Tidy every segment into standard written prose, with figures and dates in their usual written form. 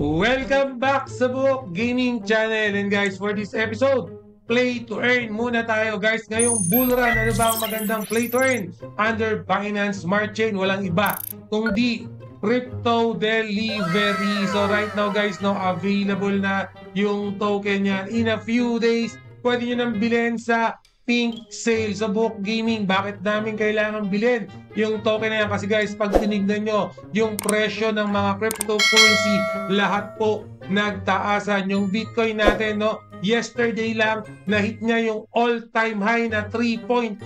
Welcome back sa Book Gaming Channel. And guys, for this episode, play to earn muna tayo guys. Ngayong bull run, ano ba ang magandang play to earn? Under Binance Smart Chain, walang iba kundi crypto delivery. So right now guys, no, available na yung token niya. In a few days, pwede nyo nang bilhin sa Pink Sale sa Book Gaming. Bakit namin kailangan bilhin yung token na yan? Kasi guys, pag tinignan nyo yung presyo ng mga cryptocurrency, lahat po nagtaasan. Yung Bitcoin natin, no, yesterday lang, na-hit niya yung all-time high na 3.5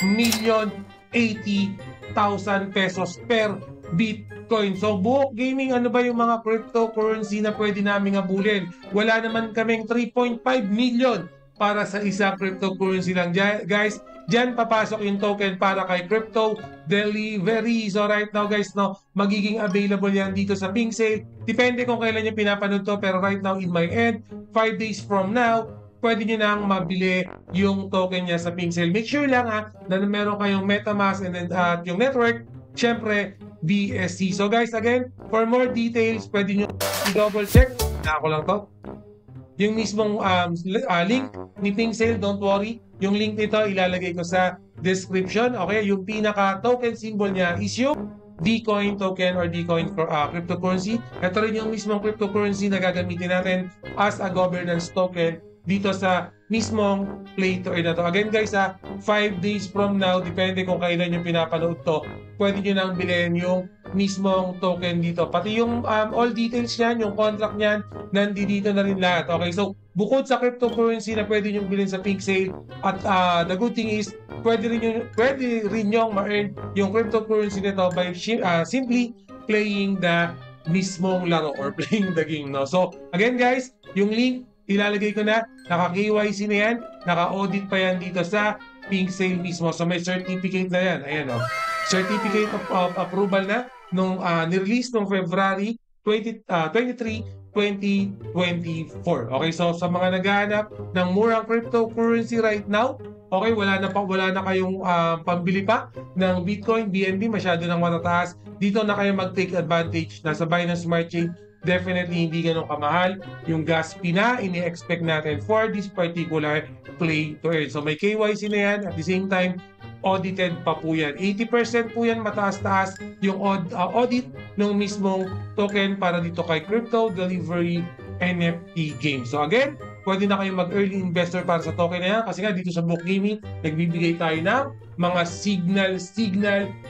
million 80,000 pesos per Bitcoin. So, Book Gaming, ano ba yung mga cryptocurrency na pwede namin abulin? Wala naman kaming 3.5 million para sa isang cryptocurrency lang. Guys, dyan papasok yung token para kay crypto delivery. So right now guys, no, magiging available yan dito sa Pink Sale. Depende kung kailan nyo pinapanood to, pero right now in my end, 5 days from now, pwede nyo nang mabili yung token niya sa Pink Sale. Make sure lang na meron kayong MetaMask and then yung network, syempre BSC. So guys, again, for more details, pwede nyo i-double check. Ako lang to. Yung mismong link ni Pink Sale, don't worry. Yung link nito ilalagay ko sa description. Okay, yung pinaka token symbol niya is yung Dcoin token or Dcoin cryptocurrency. Ito rin yung mismong cryptocurrency na gagamitin natin as a governance token dito sa mismong play to earn na to. Again guys, 5 days from now, depende kung kailan yung pinapanood to, pwede nyo nang bilhin yung mismong token dito. Pati yung all details niyan, yung contract niyan, nandito na rin lahat. Okay, so bukod sa cryptocurrency na pwede nyo bilhin sa Pink Sale, at the good thing is, pwede rin nyo ma-earn yung cryptocurrency nito by simply playing the mismong laro or playing the game. No? So again guys, yung link, ilalagay ko na, naka-KYC na yan, naka-audit pa yan dito sa Pink Sale mismo. So may certificate na yan. Ayan o. Certificate of approval na nung nirelease nung February 23, 2024. Okay, so sa mga naghahanap ng murang cryptocurrency right now, okay, wala na kayong pambili pa ng Bitcoin, BNB, masyado nang matataas. Dito na kayo mag-take advantage. Nasa Binance Smart Chain, definitely hindi ganun kamahal yung gas fee na ini-expect natin for this particular play to earn. So may KYC na yan, at the same time, audited pa po yan. 80% po yan, mataas-taas yung audit ng mismong token para dito kay Crypto Delivery NFT game. So again, pwede na kayong mag-early investor para sa token na yan, kasi nga dito sa Book Gaming, nagbibigay tayo ng mga signal,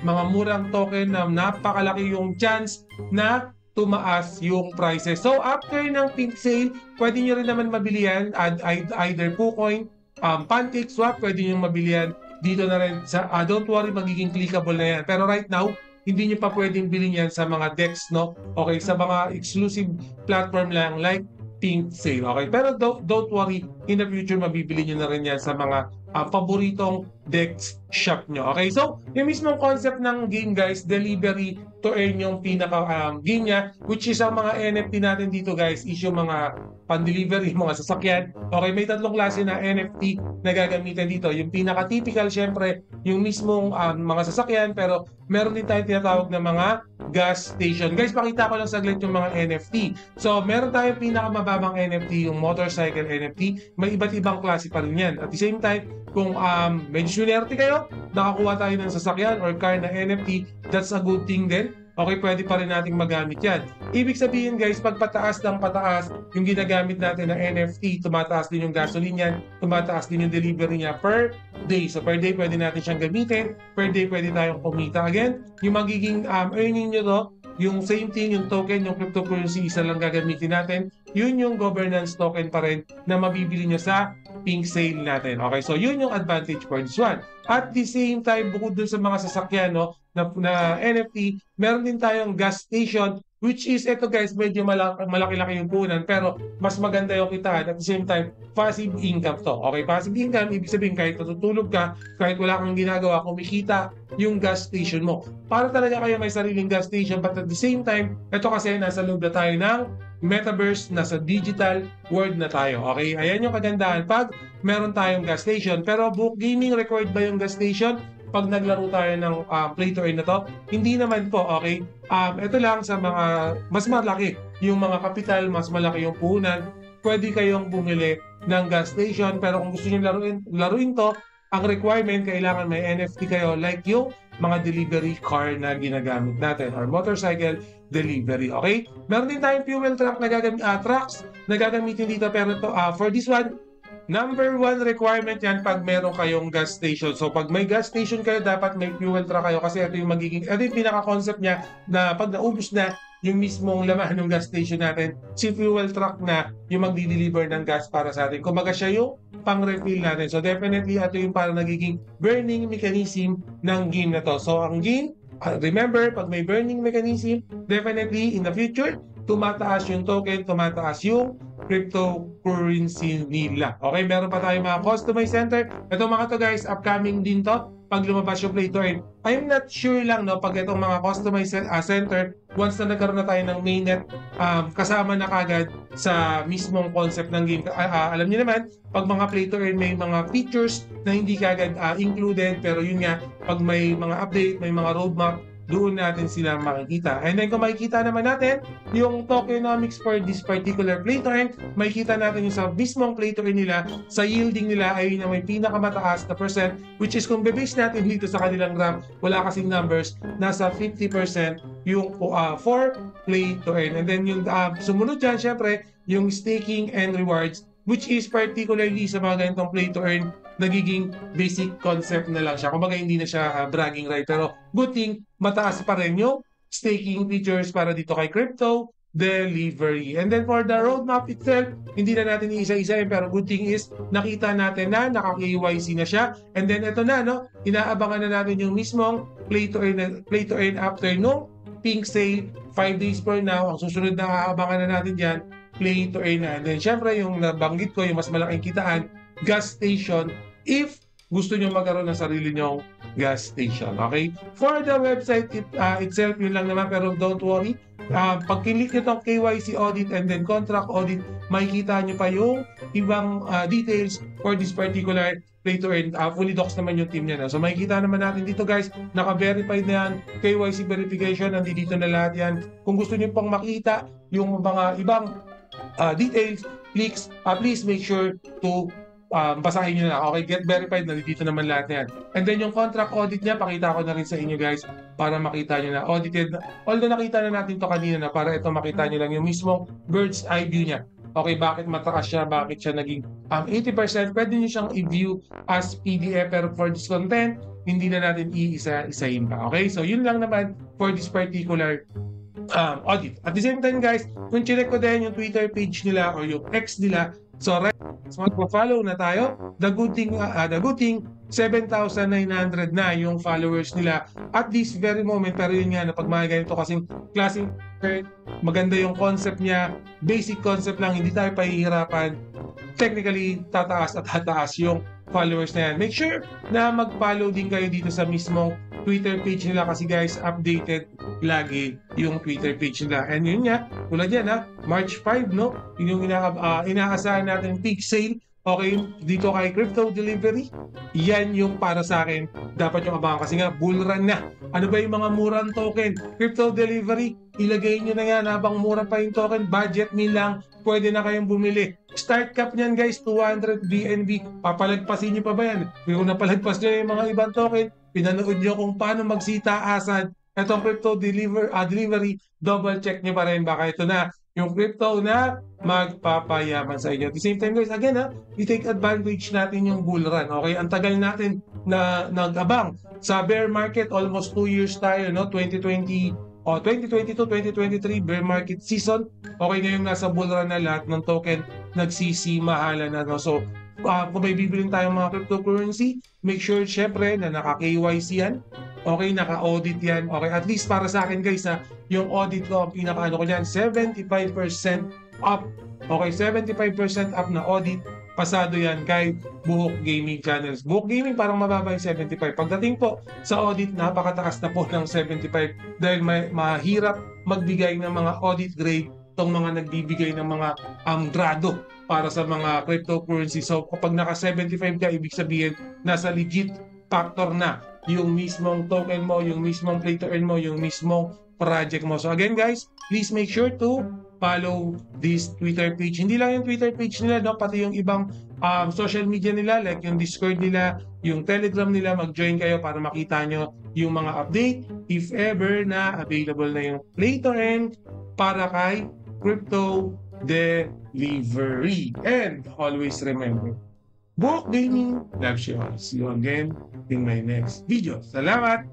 mga murang token na napakalaki yung chance na tumaas yung prices. So after ng Pink Sale, pwede nyo rin naman mabili yan, either PooCoin, Pancake Swap, pwede nyo mabili yan dito na rin. Don't worry, magiging clickable na yan. Pero right now, hindi nyo pa pwedeng bilhin yan sa mga DEX, no? Okay, sa mga exclusive platform lang like Pink Sale. Okay, pero don't worry, in the future, mabibili nyo na rin yan sa mga paboritong DEX shop nyo. Okay, so yung mismong concept ng game guys, delivery to earn yung pinaka game niya, which is ang mga NFT natin dito guys, is yung mga pan-delivery, mga sasakyan. Okay, may tatlong klase na NFT na gagamitin dito. Yung pinaka-typical, syempre, yung mismong mga sasakyan, pero meron din tayo tinatawag na mga gas station. Guys, pakita ko lang saglit yung mga NFT. So, meron tayong pinakamababang NFT, yung motorcycle NFT. May iba't ibang klase pa rin yan. At the same time, kung medyo sunerte kayo, nakakuha tayo ng sasakyan or car na NFT, that's a good thing din. Okay, pwede pa rin nating magamit yan. Ibig sabihin guys, pag pataas ng pataas yung ginagamit natin na NFT, tumataas din yung gasoline yan, tumataas din yung delivery niya per day. So per day pwede natin siyang gamitin, per day pwede tayong kumita. Again, yung magiging earning nyo to, yung same thing, yung token, yung cryptocurrency, isa lang gagamitin natin. Yun yung governance token pa rin na mabibili nyo sa Pink Sale natin. Okay, so yun yung advantage for this one. At the same time, bukod dun sa mga sasakyan, no, na NFT, meron din tayong gas station, which is, ito guys, medyo malaki-laki yung punan, pero mas maganda yung kitaan. At the same time, passive income to. Okay, passive income, ibig sabihin kahit natutulog ka, kahit wala kang ginagawa, kumikita yung gas station mo. Para talaga kayo may sariling gas station, but at the same time, ito kasi nasa loob na tayo ng metaverse, nasa digital world na tayo. Okay, ayan yung kagandahan pag meron tayong gas station. Pero Book Gaming, required ba yung gas station pag naglaro tayo ng play to earn na to? Hindi naman po, okay? Ito lang sa mga mas malaki yung mga kapital, mas malaki yung puhunan, pwede kayong bumili ng gas station. Pero kung gusto nyo laruin to, ang requirement, kailangan may NFT kayo like yung mga delivery car na ginagamit natin or motorcycle delivery. Okay? Meron din tayong fuel truck na trucks na gagamitin dito, pero to, for this one, number one requirement yan pag meron kayong gas station. So pag may gas station kayo, dapat may fuel truck kayo kasi ito yung pinaka-concept niya na pag naubos na yung mismong laman ng gas station natin, si fuel truck na yung magdi-deliver ng gas para sa atin. Kumbaga siya yung pang-refill natin. So definitely ito yung parang nagiging burning mechanism ng game na to. So ang game, remember, pag may burning mechanism, definitely in the future, tumataas yung token, tumataas yung cryptocurrency nila. Okay, meron pa tayong mga customized center. Ito mga to guys, upcoming din to pag lumabas yung Play to Earn. I'm not sure lang no, pag itong mga customized center, once na nagkaroon na tayo ng mainnet, kasama na kagad sa mismong concept ng game. Alam niyo naman, pag mga Play to Earn may mga features na hindi kagad included, pero yun nga, pag may mga update, may mga roadmap, doon natin sila makikita. And then kung makikita naman natin yung tokenomics for this particular Play to Earn, makikita natin yung sa mismong Play to Earn nila, sa yielding nila ay na may pinakamataas na percent, which is kung bebase natin dito sa kanilang graph, wala kasing numbers, nasa 50% yung for Play to Earn. And then yung sumunod dyan, syempre, yung staking and rewards, which is particularly sa mga ganitong Play to Earn, nagiging basic concept na lang siya. Kumbaga hindi na siya bragging right. Pero good thing, mataas pa rin yung staking features para dito kay crypto delivery. And then for the roadmap itself, hindi na natin iisa-isa pero good thing is nakita natin na naka-KYC na siya. And then ito na, no, inaabangan na natin yung mismong Play to Earn after no pink sale, 5 days for now. Ang susunod na aabangan na natin dyan, Play to Earn na. And then syempre yung nabanggit ko, yung mas malaking kitaan, gas station, if gusto nyo magkaroon ng sarili nyong gas station. Okay? For the website itself, yun lang naman, pero don't worry. Pag kinlik nyo itong KYC audit and then contract audit, makikita nyo pa yung ibang details for this particular Play to Earn. Fully docs naman yung team niya. So makikita naman natin dito guys, naka-verified na yan, KYC verification, nandito na lahat yan. Kung gusto nyo pang makita yung mga ibang details, please make sure to basahin nyo na. Okay, get verified, nandito naman lahat na yan. And then yung contract audit niya, pakita ko na rin sa inyo guys para makita nyo na audited. Although nakita na natin to kanina na para ito makita nyo lang yung mismong bird's eye view niya. Okay, bakit matakas siya, bakit siya naging 80%, pwede nyo siyang i-view as PDF, pero for this content, hindi na natin iisa-isahin pa. Okay, so yun lang naman for this particular audit. At the same time guys, kung chinek ko din yung Twitter page nila or yung X nila, so right, so magpa-follow na tayo. The good thing 7,900 na yung followers nila at this very moment. Pero yun nga, na pag mga ganito kasing klaseng maganda yung concept niya, basic concept lang, hindi tayo pahihirapan. Technically, tataas at tataas yung followers na yan. Make sure na mag-follow din kayo dito sa mismong Twitter page nila kasi guys, updated lagi yung Twitter page nila. And yun nga, tulad yan March 5, no? Yun yung inaasahan natin peak sale. Okay, dito kay crypto delivery, yan yung para sa akin dapat yung abangan kasi nga bull run na. Ano ba yung mga murang token? Crypto delivery, ilagay nyo na yan habang mura pa yung token, budget meal lang, pwede na kayong bumili. Start cap niyan guys, 200 BNB. Papalagpasin nyo pa ba yan? Kung napalagpas nyo yung mga ibang token, pinanood nyo kung paano magsitaasan itong crypto delivery, double check nyo pa rin, baka ito na yung crypto na magpapayaman sa inyo. At the same time guys, again i-take advantage natin yung bull run. Okay, ang tagal natin na nag-abang sa bear market, almost 2 years tayo, no? 2022, 2023 bear market season. Okay, ngayong nasa bull run na, lahat ng token nagsisimahala na, no? So kung may bibilin tayong mga cryptocurrency, make sure syempre na naka-KYC yan. Okay, naka-audit yan. Okay, at least para sa akin guys yung audit ko, ang pinaka-ano ko yan, 75% up. Okay, 75% up na audit. Pasado yan kay Buhok Gaming Channels. Buhok Gaming parang mababa yung 75. Pagdating po sa audit, napakatakas na po ng 75 dahil mahirap magbigay ng mga audit grade tong mga nagbibigay ng mga grado para sa mga cryptocurrency. So kapag naka 75 ka, ibig sabihin nasa legit factor na yung mismong token mo, yung mismong Play to Earn mo, yung mismong project mo. So again guys, please make sure to follow this Twitter page. Hindi lang yung Twitter page nila, no? Pati yung ibang social media nila, like yung Discord nila, yung Telegram nila, mag-join kayo para makita nyo yung mga update if ever na available na yung Play to Earn para kay Crypto Delivery. And always remember, Book Gaming loves you all. See you again in my next video. Salamat!